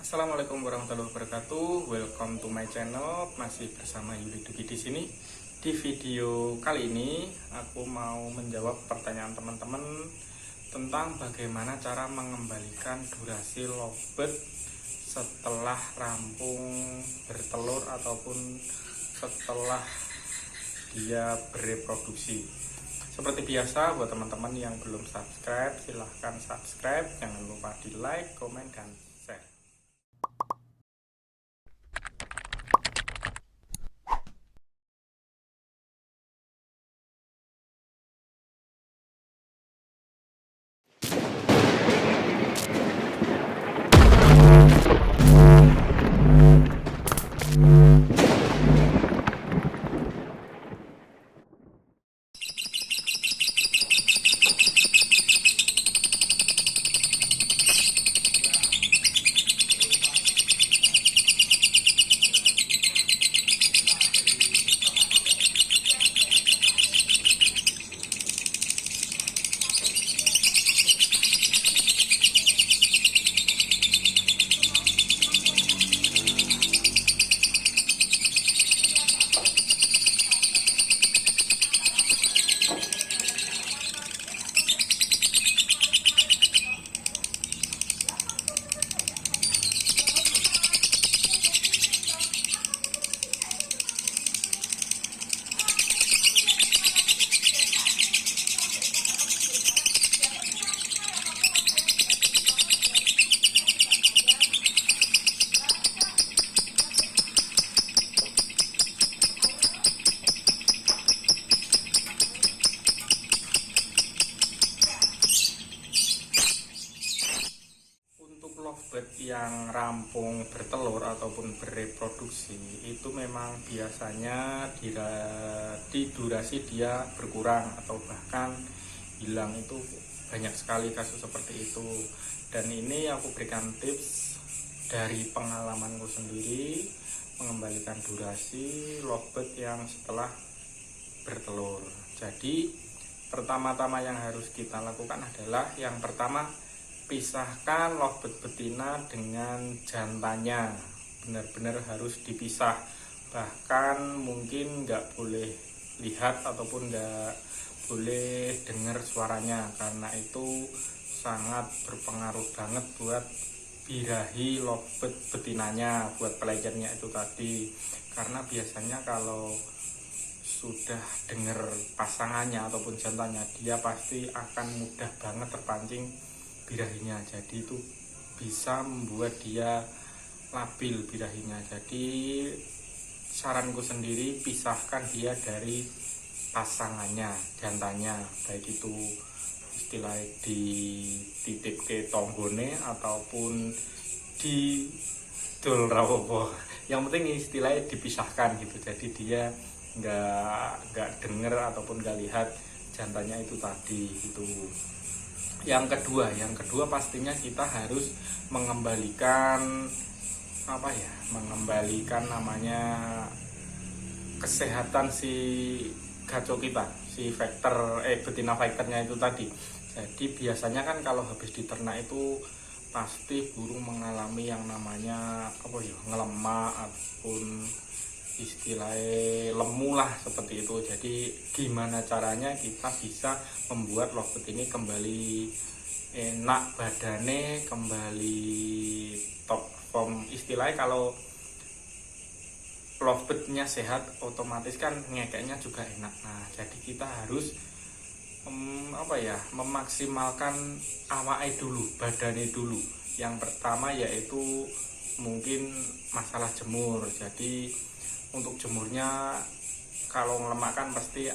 Assalamualaikum warahmatullahi wabarakatuh. Welcome to my channel. Masih bersama Yuli Duki di sini. Di video kali ini aku mau menjawab pertanyaan teman-teman tentang bagaimana cara mengembalikan durasi lovebird setelah rampung bertelur ataupun setelah dia bereproduksi. Seperti biasa, buat teman-teman yang belum subscribe, silahkan subscribe. Jangan lupa di like, komen, dan share. Lovebird yang rampung bertelur ataupun bereproduksi itu memang biasanya di durasi dia berkurang atau bahkan hilang. Itu banyak sekali kasus seperti itu, dan ini aku berikan tips dari pengalamanku sendiri mengembalikan durasi lovebird yang setelah bertelur. Jadi pertama-tama yang harus kita lakukan adalah yang pertama, pisahkan lovebird betina dengan jantannya. Benar-benar harus dipisah, bahkan mungkin nggak boleh lihat ataupun nggak boleh dengar suaranya, karena itu sangat berpengaruh banget buat birahi lovebird betinanya, buat pelejarnya itu tadi. Karena biasanya kalau sudah dengar pasangannya ataupun jantannya, dia pasti akan mudah banget terpancing birahinya. Jadi itu bisa membuat dia labil birahinya. Jadi saranku sendiri, pisahkan dia dari pasangannya, jantannya, baik itu istilah di titip ke tonggone ataupun di dol rawopo. Yang penting istilahnya dipisahkan gitu. Jadi dia nggak denger ataupun nggak lihat jantannya itu tadi itu. Yang kedua pastinya kita harus mengembalikan mengembalikan namanya kesehatan si gaco kita, si betina fighternya itu tadi. Jadi biasanya kan kalau habis diternak itu pasti burung mengalami yang namanya ngelemah ataupun istilahnya lemu lah, seperti itu. Jadi gimana caranya kita bisa membuat lovebird ini kembali enak badannya, kembali top form. Istilahnya kalau lovebirdnya sehat, otomatis kan ngekeknya juga enak. Nah, jadi kita harus memaksimalkan awake dulu, badannya dulu. Yang pertama yaitu mungkin masalah jemur. Jadi untuk jemurnya, kalau ngelemak kan pasti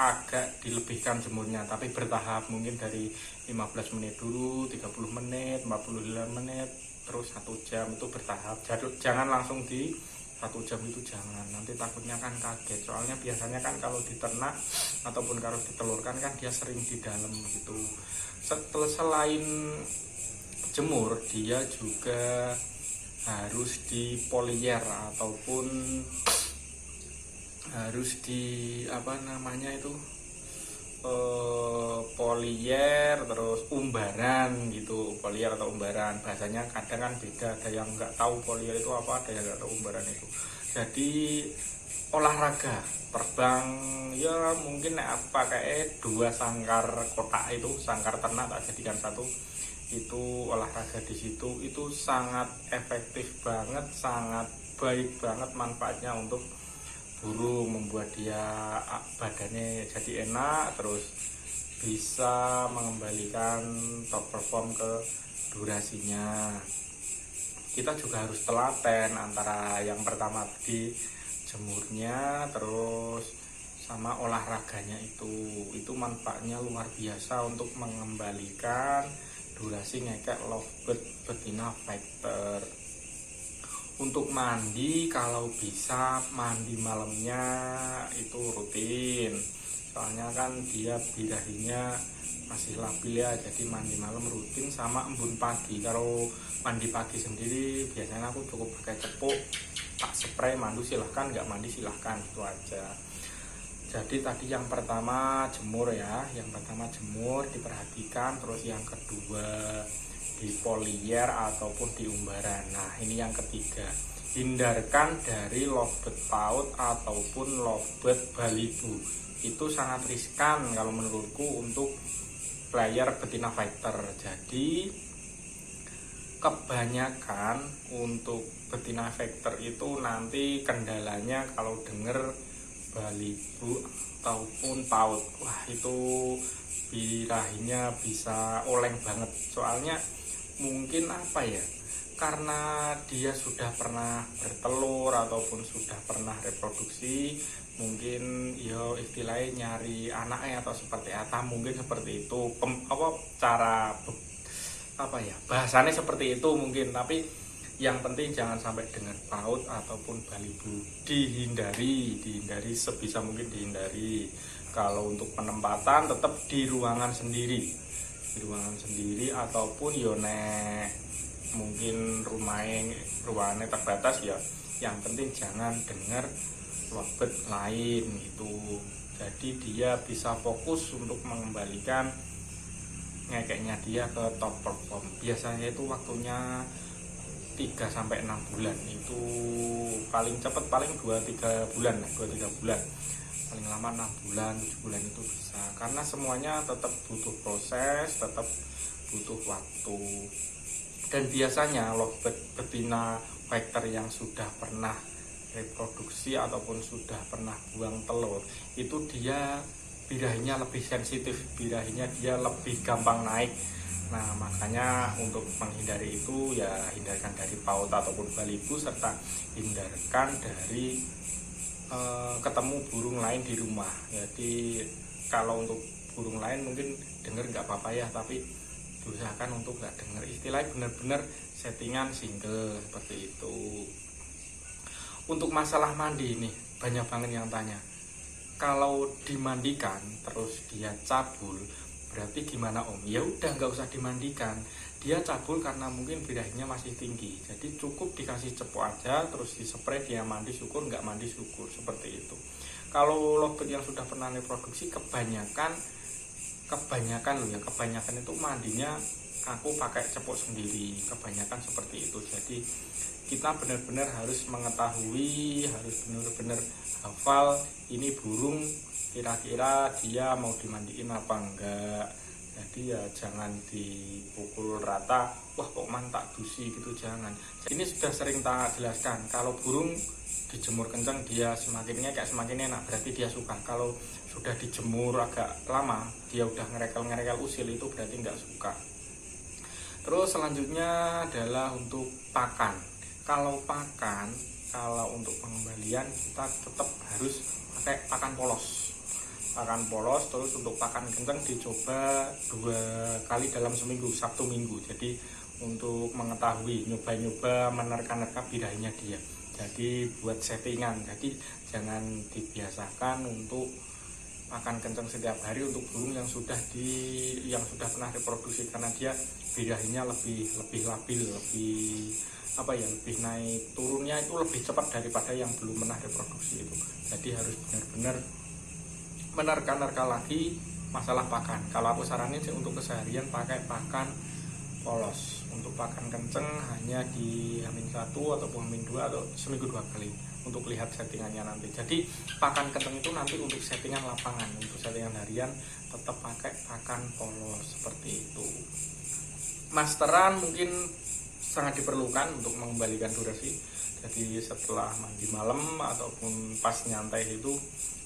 agak dilebihkan jemurnya, tapi bertahap, mungkin dari 15 menit dulu, 30 menit, 45 menit, terus 1 jam, itu bertahap. Jangan langsung di 1 jam itu, jangan, nanti takutnya kan kaget. Soalnya biasanya kan kalau diternak ataupun kalau ditelurkan kan dia sering di dalam gitu. Selain jemur, dia juga harus di polier ataupun harus di polier terus umbaran gitu. Polier atau umbaran bahasanya kadang kan beda, ada yang nggak tahu polier itu apa, ada yang nggak tahu umbaran itu. Jadi olahraga terbang ya mungkin pakai 2 sangkar kotak itu, sangkar ternak tak jadikan satu, itu olahraga di situ itu sangat efektif banget, sangat baik banget manfaatnya untuk burung, membuat dia badannya jadi enak, terus bisa mengembalikan top perform ke durasinya. Kita juga harus telaten antara yang pertama tadi jemurnya, terus sama olahraganya itu manfaatnya luar biasa untuk mengembalikan durasi ngekek lovebird betina fighter. Untuk mandi kalau bisa mandi malamnya itu rutin, soalnya kan dia birahinya masih labil ya, jadi mandi malam rutin. Sama embun pagi, kalau mandi pagi sendiri biasanya aku cukup pakai cepuk, tak spray, mandu silahkan, nggak mandi silahkan, itu aja. Jadi tadi yang pertama jemur ya, yang pertama jemur diperhatikan, terus yang kedua di polier ataupun di umbaran. Nah ini yang ketiga, hindarkan dari lovebird paut ataupun lovebird balibu. Itu sangat riskan kalau menurutku untuk player betina fighter. Jadi kebanyakan untuk betina fighter itu nanti kendalanya kalau denger balibu ataupun paut, wah itu birahinya bisa oleng banget. Soalnya mungkin apa ya, karena dia sudah pernah bertelur ataupun sudah pernah reproduksi, mungkin ya istilahnya nyari anaknya atau seperti apa, mungkin seperti itu bahasannya seperti itu mungkin. Tapi yang penting jangan sampai dengan paut ataupun balibu, dihindari sebisa mungkin dihindari. Kalau untuk penempatan tetap di ruangan sendiri ataupun mungkin ruangannya terbatas ya, yang penting jangan dengar lovebird lain gitu. Jadi dia bisa fokus untuk mengembalikan ngekeknya dia ke top perform. Biasanya itu waktunya 3-6 bulan, itu paling cepat paling 2-3 bulan, paling lama 6 bulan, 7 bulan itu bisa. Karena semuanya tetap butuh proses, tetap butuh waktu. Dan biasanya lovebird betina fighter yang sudah pernah reproduksi ataupun sudah pernah buang telur, itu dia birahinya lebih sensitif, birahinya dia lebih gampang naik. Nah makanya untuk menghindari itu ya hindarkan dari paut ataupun balibu, serta hindarkan dari ketemu burung lain di rumah. Jadi kalau untuk burung lain mungkin denger nggak apa-apa ya, tapi diusahakan untuk nggak denger, istilahnya benar-benar settingan single seperti itu. Untuk masalah mandi ini banyak banget yang tanya, kalau dimandikan terus dia cabul berarti gimana om? Ya udah nggak usah dimandikan, dia cabul karena mungkin birahinya masih tinggi, jadi cukup dikasih cepuk aja terus dispray, dia mandi syukur, nggak mandi syukur, seperti itu. Kalau lovebird yang sudah pernah reproduksi kebanyakan itu mandinya aku pakai cepuk sendiri, kebanyakan seperti itu. Jadi kita benar-benar harus mengetahui, harus benar-benar hafal ini burung kira-kira dia mau dimandiin apa enggak. Jadi ya jangan dipukul rata, wah kok mantak dusi gitu, jangan. Ini sudah sering tak jelaskan, kalau burung dijemur kencang dia semakin ngekek semakin enak, berarti dia suka. Kalau sudah dijemur agak lama dia udah ngerekel usil, itu berarti nggak suka. Terus selanjutnya adalah untuk pakan. Kalau untuk pengembalian kita tetap harus pakai pakan polos. Terus untuk pakan kencang dicoba 2 kali dalam seminggu, Sabtu Minggu. Jadi untuk mengetahui, nyoba-nyoba menerka-nerka birahinya dia. Jadi buat settingan, jadi jangan dibiasakan untuk makan kencang setiap hari untuk burung yang sudah pernah reproduksi, karena dia birahinya lebih labil, lebih naik turunnya itu lebih cepat daripada yang belum pernah reproduksi itu. Jadi harus benar-benar menerka-nerka lagi masalah pakan. Kalau aku saranin sih untuk keseharian pakai pakan polos. Untuk pakan kenceng hanya di H-1 ataupun H-2 atau seminggu 2 kali untuk lihat settingannya nanti. Jadi pakan kenceng itu nanti untuk settingan lapangan, untuk settingan harian tetap pakai pakan polos seperti itu. Masteran mungkin sangat diperlukan untuk mengembalikan durasi. Jadi setelah mandi malam ataupun pas nyantai itu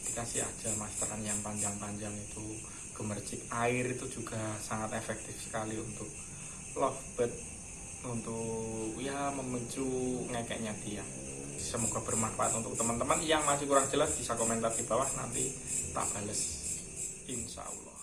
dikasih aja masteran yang panjang-panjang itu. Gemercik air itu juga sangat efektif sekali untuk lovebird, untuk ya memicu ngekeknya dia. Semoga bermanfaat untuk teman-teman. Yang masih kurang jelas bisa komentar di bawah, nanti tak bales insya Allah.